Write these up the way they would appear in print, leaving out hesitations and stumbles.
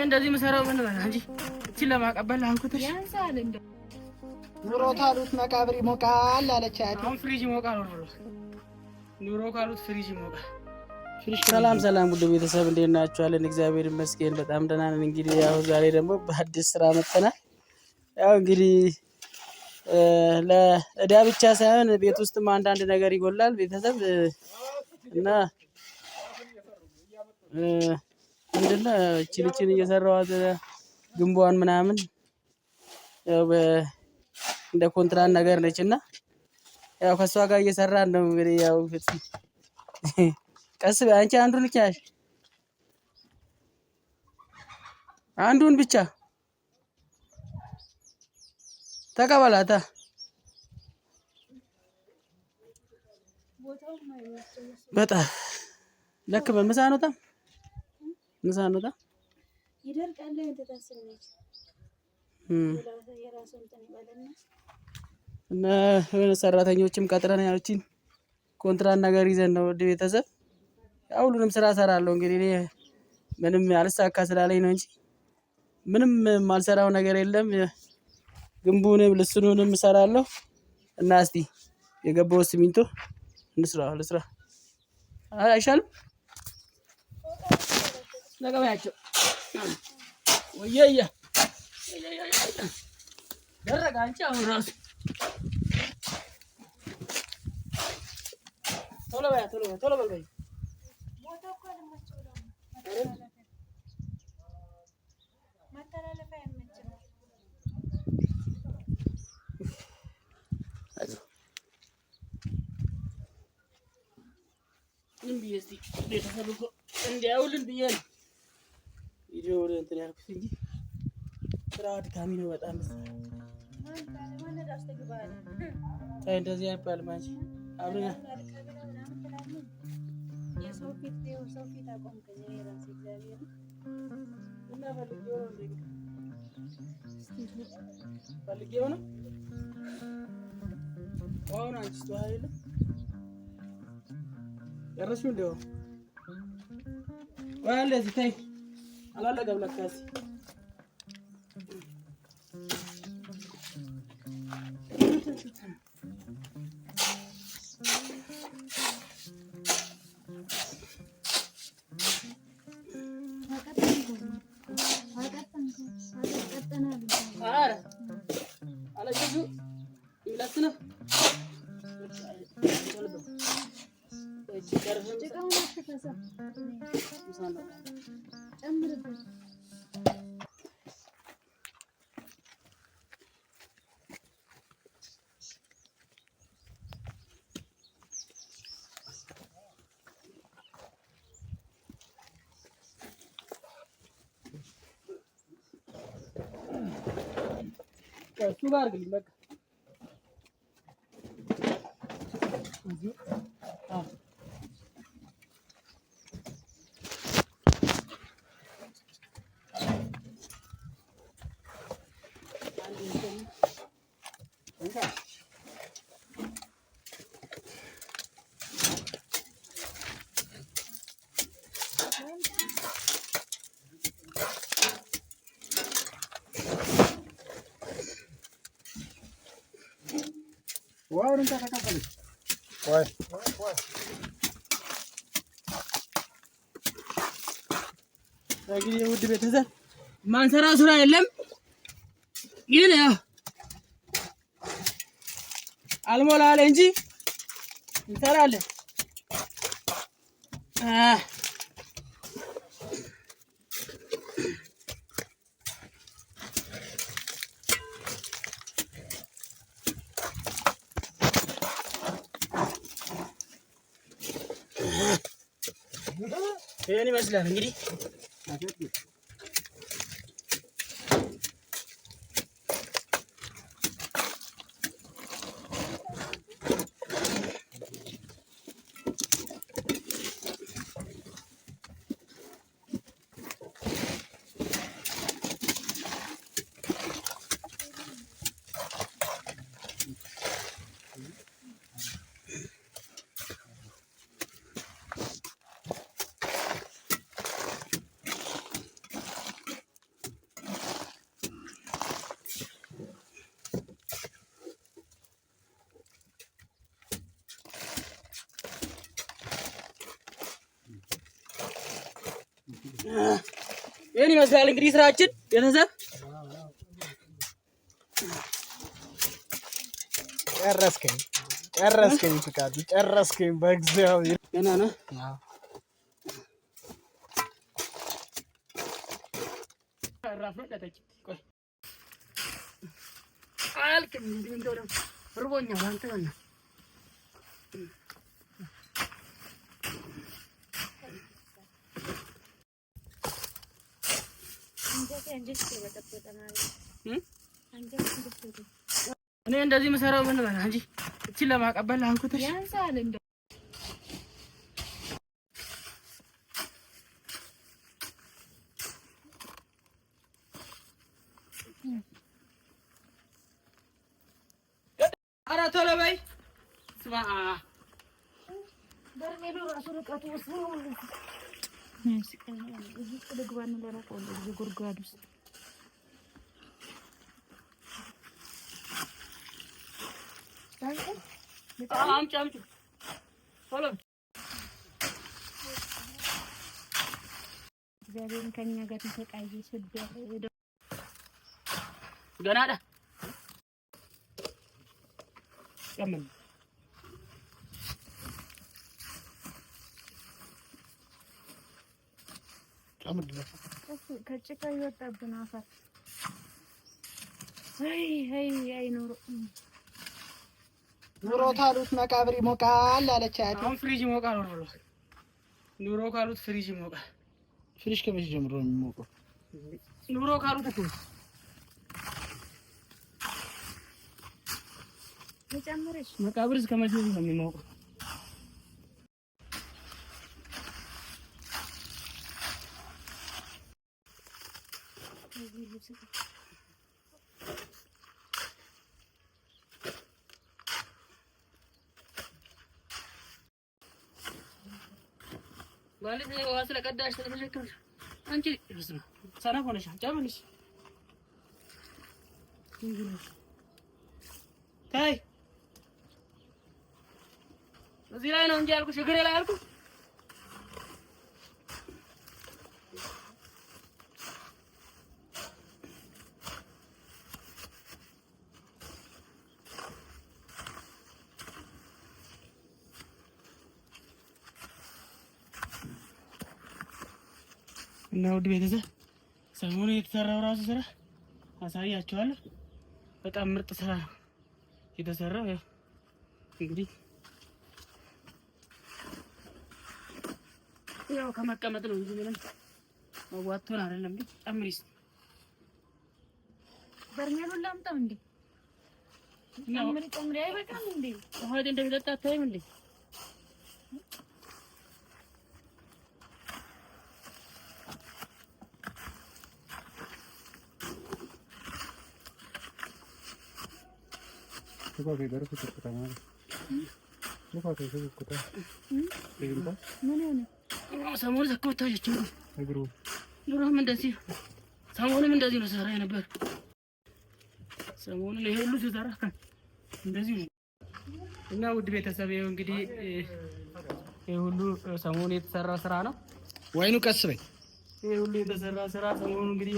እንደዚህ መሰራው ምን ማለት እንጂ እቺ ለማቀበል አንኩትሽ ያንሳል እንደ ኑሮ ካሉት መቃብር ይሞቃል አለች አያቴ። አሁን ፍሪጅ ይሞቃል ነው ኑሮ ካሉት ፍሪጅ ይሞቃል። ሰላም ሰላም ውድ ቤተሰብ እንዴት ናችኋለን? እግዚአብሔር ይመስገን በጣም ደህና ነን። እንግዲህ ያው ዛሬ ደግሞ በአዲስ ስራ መጥተናል። ያው እንግዲህ ለእዳ ብቻ ሳይሆን ቤት ውስጥም አንዳንድ ነገር ይጎላል ቤተሰብ እና ምንድነው እቺን እየሰራዋት ግንቧን ምናምን ያው እንደ ኮንትራት ነገር ነችና ያው ከሷ ጋር እየሰራን ነው። እንግዲህ ያው ቀስ አንቺ አንዱን ልኪያሽ አንዱን ብቻ ተቀበላታ በጣም ለክ በምሳ ነው ምሳ ነው ይደርቃል እንተታሰነች የራሱን ተንበለና እና ሰራተኞችም ቀጥረን ያሉችን ኮንትራት ነገር ይዘን ነው ወደ ቤተሰብ ያው ሁሉንም ስራ ሰራለሁ። እንግዲህ እኔ ምንም ያልሳካ ስላለኝ ነው እንጂ ምንም ማልሰራው ነገር የለም። ግንቡንም ልስኑንም እሰራለሁ እና እስቲ የገባው ሲሚንቶ እንስራ አይሻልም? ለገበያቸው ወየየ ደረጋ አንቺ አሁን ራሱ ቶሎ በል ሞቶ እኮ ለማቸው ማተላለፈ ያመጭ ምን ቢስቲ ቤተሰብ እኮ እንዲያውልን ብዬ ቪዲዮ እንትን ያልኩት እንጂ ስራ አድካሚ ነው በጣም። ታይ እንደዚህ አይባልም አንቺ አብረና የሰው ፊት አቆምከኝ የራሴ እግዚአብሔር እና ፈልጌው ነው አሁን አንቺ ተዋይለ ያረሽው እንደው ወለ እዚህ ታይ አላለቀም ለካስ እሱ ጋር ግን በቃ ዋው እንታ ተቀበለች ወይ እንግዲህ ውድ ቤተሰብ ማንሰራው ስራ የለም ግን ያው አልሞላለ እንጂ እንሰራለን። ይሄን ይመስላል እንግዲህ ይሄን ይመስላል እንግዲህ ስራችን ቤተሰብ። ጨረስከኝ ፍቃዱ ጨረስከኝ። በእግዚአብሔር ገና ነው። እኔ እንደዚህ የምሰራው ምን ማለት እንጂ እቺን ለማቀበል አንኩትሽ ያንሳል እንደ ኧረ ቶሎ በይ። ስማ በርሜሉ ራሱ ርቀቱ ወስዶ እዚህ ልግባን ለራቆ እዚህ ጉድጓድ ውስጥ አምጪ ቶሎ እግዚአብሔርን ከእኛ ጋር ተሰቃየ ስድ ገና ዳ ያምን ከጭቃ ይወጣብን አፈር። አይ ኑሮ ካሉት መቃብር ይሞቃል አለች አያቴ። አሁን ፍሪጅ ይሞቃል ነው ብሎ ኑሮ ካሉት ፍሪጅ ይሞቃል። ፍሪጅ ከመቼ ጀምሮ ነው የሚሞቀው? ኑሮ ካሉት እኮ ተጨምረሽ መቃብር እስከ መቼ ነው የሚሞቀው? ማለት ነው ዋስለ ቀዳሽ ተተሸከምሽ አንቺ ሰነፍ ሆነሻል። ጨምልሽ ታይ እዚህ ላይ ነው እንጂ ያልኩሽ እግሬ ላይ ያልኩሽ። እና ውድ ቤተሰብ ሰሞኑን የተሰራው ራሱ ስራ አሳያችኋለሁ። በጣም ምርጥ ስራ ነው የተሰራው። ያው እንግዲህ ያው ከመቀመጥ ነው እንጂ ምንም አዋጥቶን አይደለም። ግን ጨምሪስ በርሜሉን ላምጣው እንዴ? ጨምሪ አይበቃም እንዴ? ውሃ እንደሚጠጣ አታይም እንዴ? Lupa que se escucha mal. Lupa que se escucha. ¿De grupo? No, ሰሞኑን ዘኮታችሁ እግሩ ኑሮም እንደዚህ ሰሞኑን እንደዚህ ነው ሰራ ነበር። ሰሞኑን ይሄ ሁሉ ሲሰራ እንደዚህ ነው። እና ውድ ቤተሰብ ይኸው እንግዲህ ይሄ ሁሉ ሰሞኑን የተሰራ ስራ ነው። ወይኑ ቀስ በይ። ይሄ ሁሉ የተሰራ ስራ ሰሞኑን እንግዲህ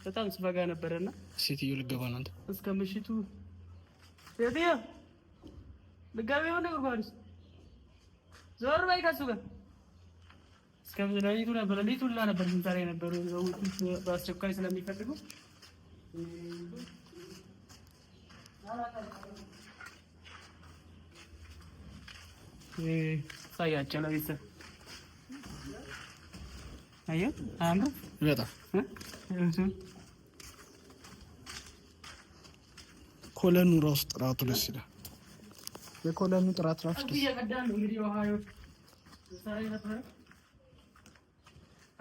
በጣም ስፈጋ ነበርና ሴትዮ ልገባ ነው አንተ እስከ ምሽቱ ሴትዮ ልገባ ነው ጉርጓድ ዞር በይ ከሱ ጋር እስከ ሌሊቱ ነበር ሌሊቱላ ነበር ስንሰራ የነበረው በአስቸኳይ ስለሚፈልጉ ሳያቸው ለቤተሰብ አየሁ አያምርም? በጣም ኮለኑ ራሱ ጥራቱ ደስ ይላል። የኮለኑ ጥራት ራሱ ደስ ይላል። እንግዲህ ውሃ ሰራ ነበር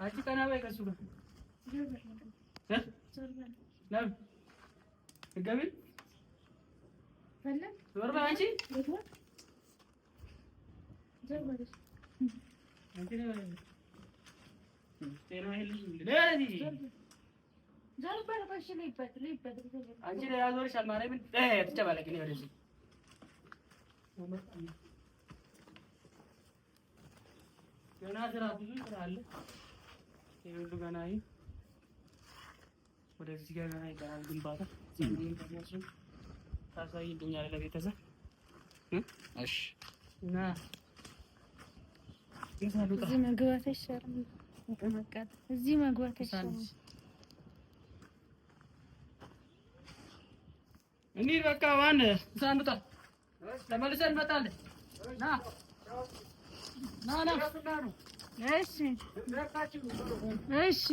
አጂ ቀና በይ ከሱ ጋር ለምን ገቢ ፈለ ዞር በይ አንቺ ዞር በይ አንቺ ነው ጤና ይልኝ ለዚህ ዞር በይ ባሽ ለይበት አንቺ ላይ ያዞርሻል ማርያምን ተጨባለቂ ነው ወደዚህ ገና ስራ ብዙ ስራ አለ። ይሄ ሁሉ ገና ወደዚህ ጋር ገና ይቀራል ግንባታ። ዘመኑን ከነሱ ታሳይልኛለህ ለቤተሰብ እሺ። እና እዚህ መግባት አይሻልም? እዚህ መግባት አይሻልም? እንሂድ በቃ። ማን ሳንጣ ተመልሰን እንመጣለን። ና ና ና። እሺ እሺ